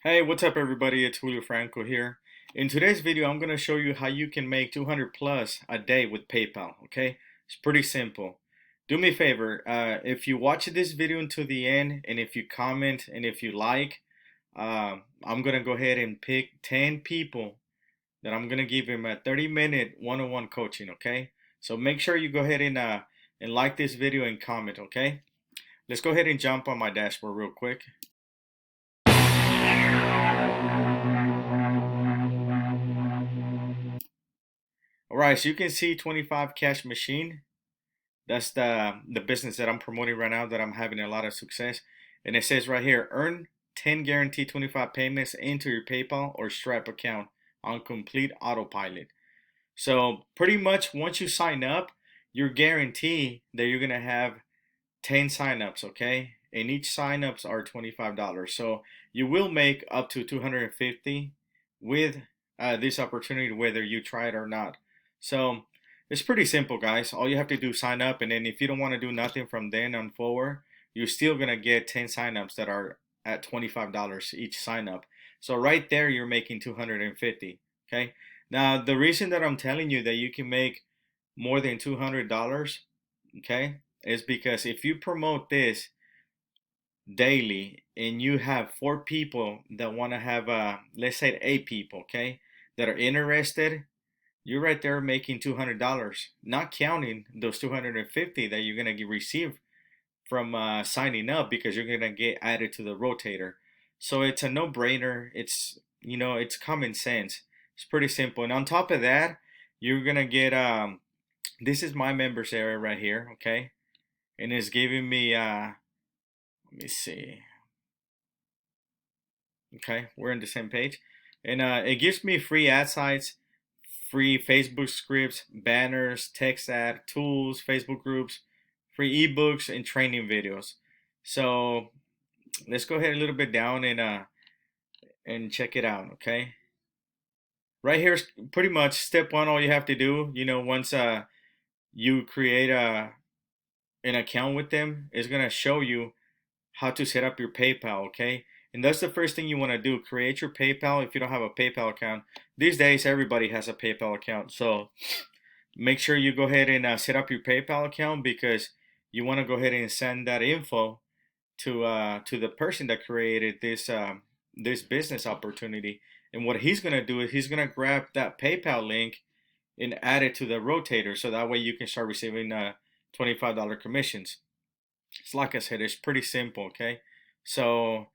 Hey, what's up everybody? It's Julio Franco here. In today's video, I'm going to show you how you can make 200 plus a day with PayPal, okay? It's pretty simple. Do me a favor, if you watch this video until the end, and if you comment, and if you like, I'm going to go ahead and pick 10 people that I'm going to give them a 30-minute one-on-one coaching, okay? So make sure you go ahead and like this video and comment, okay? Let's go ahead and jump on my dashboard real quick. All right, so you can see 25 cash machine. That's the business that I'm promoting right now that I'm having a lot of success. And it says right here, earn 10 guaranteed 25 payments into your PayPal or Stripe account on complete autopilot. So pretty much once you sign up, you're guaranteed that you're gonna have 10 signups, okay? And each signups are $25. So you will make up to 250 with this opportunity, whether you try it or not. So it's pretty simple, guys. All you have to do is sign up, and then if you don't want to do nothing from then on forward, you're still gonna get 10 signups that are at $25 each sign up. So right there, you're making 250. Okay. Now the reason that I'm telling you that you can make more than $200, okay, is because if you promote this daily and you have four people that want to have let's say 8 people, okay, that are interested, you're right there making $200, not counting those 250 that you're going to receive from signing up, because you're going to get added to the rotator. So it's a no-brainer. It's common sense. It's pretty simple. And on top of that, you're going to get this is my members area right here, okay, and it's giving me let me see. Okay, we're on the same page. And it gives me free ad sites, free Facebook scripts, banners, text ad, tools, Facebook groups, free ebooks, and training videos. So let's go ahead a little bit down and check it out, okay? Right here's pretty much step one. All you have to do, once you create an account with them, is gonna show you how to set up your PayPal, okay? And that's the first thing you want to do. Create your PayPal if you don't have a PayPal account. These days, everybody has a PayPal account. So make sure you go ahead and set up your PayPal account, because you want to go ahead and send that info to the person that created this business opportunity. And what he's gonna do is he's gonna grab that PayPal link and add it to the rotator, so that way you can start receiving $25 commissions. It's like I said, it's pretty simple, okay? So,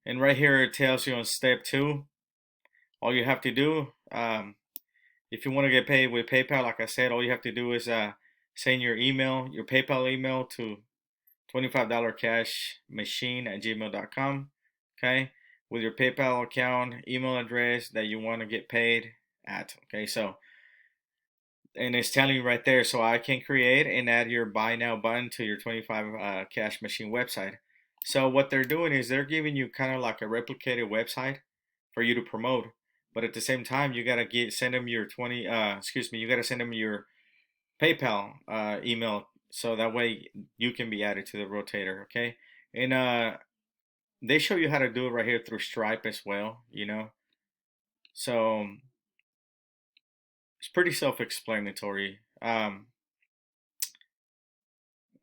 and right here it tells you on step two, all you have to do, if you want to get paid with PayPal, like I said, all you have to do is send your email, your PayPal email to $25 cash machine at gmail.com, okay? With your PayPal account, email address that you want to get paid at, okay? So, and it's telling you right there, so I can create and add your buy now button to your 25 cash machine website. So what they're doing is they're giving you kind of like a replicated website for you to promote, but at the same time you gotta send them your you gotta send them your PayPal email, so that way you can be added to the rotator, okay? And they show you how to do it right here through Stripe as well. So it's pretty self-explanatory.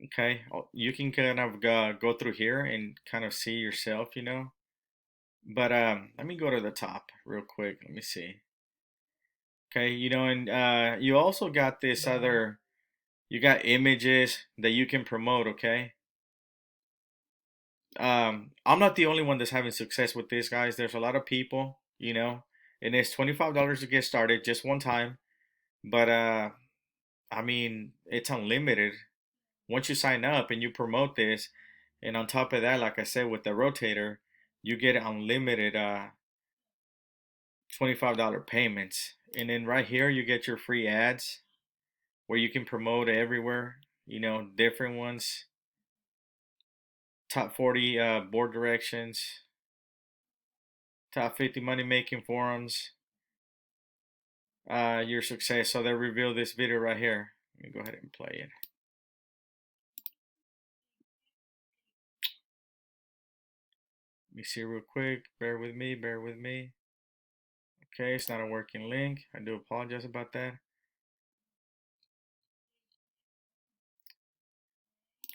Okay, you can kind of go through here and kind of see yourself. But let me go to the top real quick. Let me see. Okay, and you also got this other, you got images that you can promote. Okay, I'm not the only one that's having success with this, guys. There's a lot of people, and it's $25 to get started, just one time. But I mean, it's unlimited once you sign up and you promote this. And on top of that, like I said, with the rotator, you get unlimited $25 payments. And then right here, you get your free ads where you can promote everywhere, different ones. Top 40 board directions, top 50 money making forums, your success. So they reveal this video right here. Let me go ahead and play it. me see real quick. Bear with me. Bear with me. Okay, it's not a working link. I do apologize about that.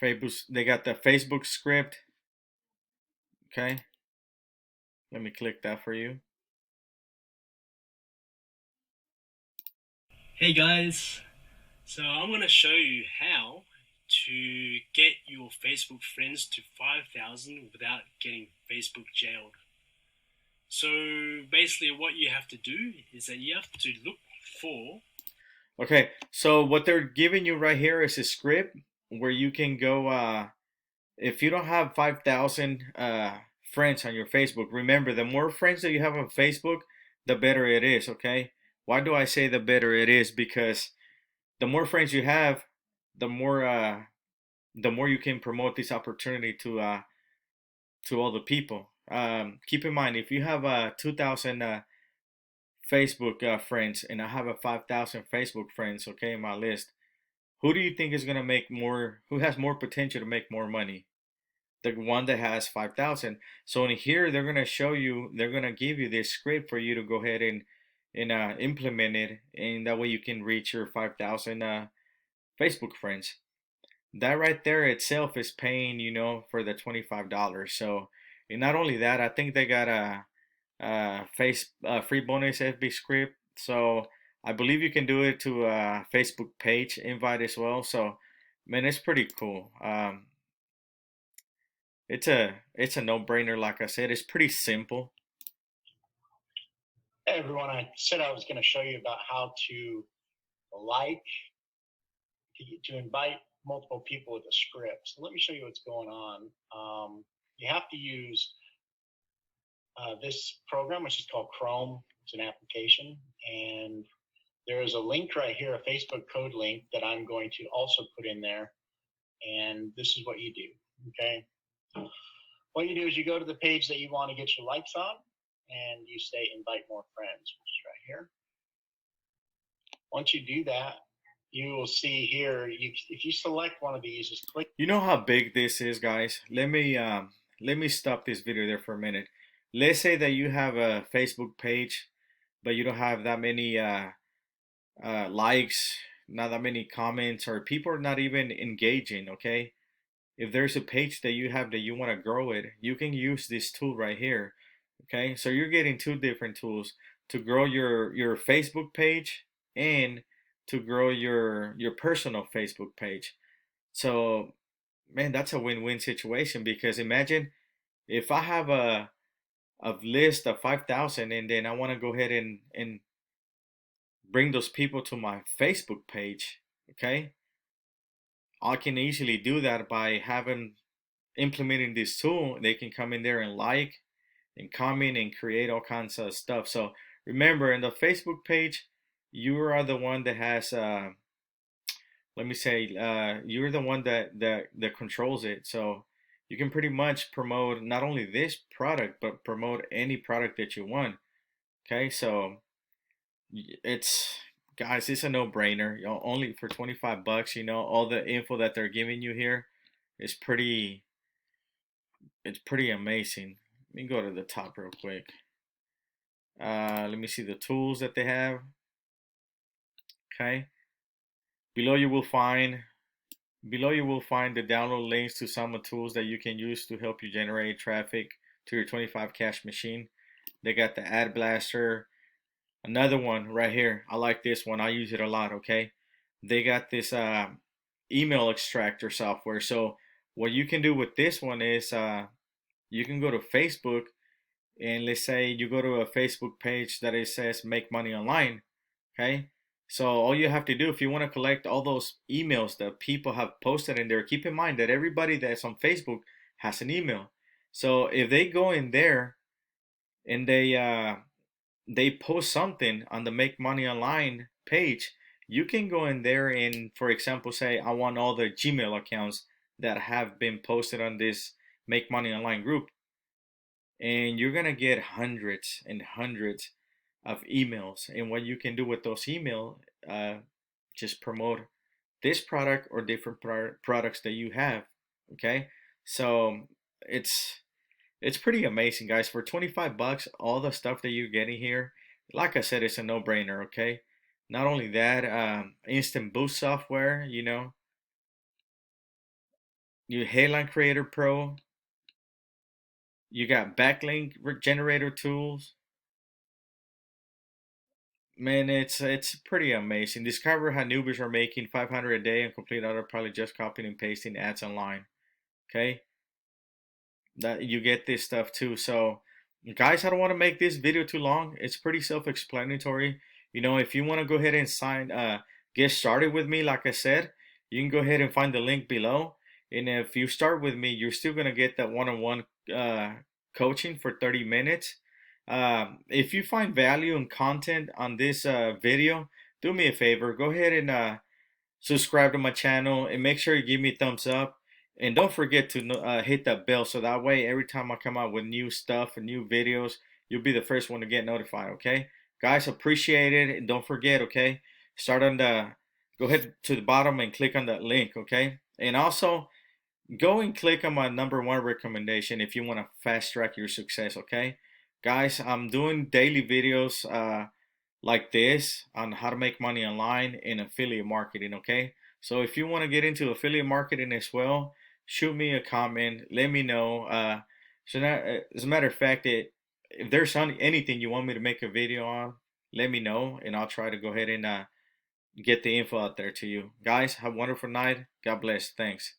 Facebook, they got the Facebook script. Okay, let me click that for you. Hey guys, so I'm going to show you how to get your Facebook friends to 5,000 without getting Facebook jailed. So basically what you have to do is that you have to look for. Okay, so what they're giving you right here is a script where you can go. If you don't have 5,000 friends on your Facebook, remember the more friends that you have on Facebook, the better it is. Okay, why do I say the better it is? Because the more friends you have, the more you can promote this opportunity to all the people. Keep in mind, if you have 2,000 Facebook friends and I have a 5,000 Facebook friends, okay, in my list, who do you think is gonna make more? Who has more potential to make more money? The one that has 5,000. So in here, they're gonna show you, they're gonna give you this script for you to go ahead and implement it, and that way you can reach your 5,000 Facebook friends. That right there itself is paying, for the $25. So, and not only that, I think they got a free bonus FB script. So I believe you can do it to a Facebook page invite as well. So, man, it's pretty cool. It's a no-brainer. Like I said, it's pretty simple. Hey everyone, I said I was going to show you about how to like, to invite multiple people with a script. So let me show you what's going on. You have to use this program, which is called Chrome. It's an application, and there is a link right here, a Facebook code link that I'm going to also put in there. And this is what you do, okay? What you do is you go to the page that you want to get your likes on, and you say invite more friends, which is right here. Once you do that, you will see here, if you select one of these, just click. You know how big this is, guys? Let me stop this video there for a minute. Let's say that you have a Facebook page, but you don't have that many likes, not that many comments, or people are not even engaging. Okay, if there's a page that you have that you want to grow it, you can use this tool right here. Okay, so you're getting two different tools to grow your Facebook page and to grow your personal Facebook page. So, man, that's a win-win situation because imagine if I have a list of 5,000 and then I want to go ahead and bring those people to my Facebook page, okay? I can easily do that by having implementing this tool. They can come in there and like and comment and create all kinds of stuff. So remember, in the Facebook page, you are the one that has let me say you're the one that controls it. So you can pretty much promote not only this product but promote any product that you want. Okay, so it's guys, it's a no-brainer. Only for 25 bucks, all the info that they're giving you here is pretty amazing. Let me go to the top real quick. Let me see the tools that they have. Okay. Below you will find Below you will find the download links to some of the tools that you can use to help you generate traffic to your 25 cash machine. They got the ad blaster. Another one right here. I like this one. I use it a lot, okay? They got this email extractor software. So what you can do with this one is you can go to Facebook and let's say you go to a Facebook page that it says make money online, okay? So all you have to do if you want to collect all those emails that people have posted in there, keep in mind that everybody that's on Facebook has an email. So if they go in there and they post something on the make money online page, you can go in there and for example say I want all the Gmail accounts that have been posted on this make money online group, and you're gonna get hundreds and hundreds of emails. And what you can do with those emails, just promote this product or different products that you have. Okay, so it's It's pretty amazing, guys. For 25 bucks, all the stuff that you're getting here, like I said, it's a no-brainer, okay? Not only that, instant boost software, you know, you Headline Creator Pro, you got backlink generator tools. Man, it's pretty amazing. Discover how newbies are making 500 a day and complete autopilot just copying and pasting ads online. Okay, that you get this stuff too. So, guys, I don't want to make this video too long. It's pretty self-explanatory. You know, if you want to go ahead and get started with me, like I said, you can go ahead and find the link below. And if you start with me, you're still gonna get that one-on-one coaching for 30 minutes. If you find value and content on this video, do me a favor. Go ahead and subscribe to my channel and make sure you give me a thumbs up. And don't forget to hit that bell so that way every time I come out with new stuff and new videos, you'll be the first one to get notified, okay? Guys, appreciate it. And don't forget, okay? Go ahead to the bottom and click on that link, okay? And also, go and click on my #1 recommendation if you want to fast track your success, okay? Guys, I'm doing daily videos like this on how to make money online in affiliate marketing, okay? So if you want to get into affiliate marketing as well, shoot me a comment, let me know. As a matter of fact, if there's anything you want me to make a video on, let me know and I'll try to go ahead and get the info out there to you. Guys, have a wonderful night. God bless. Thanks.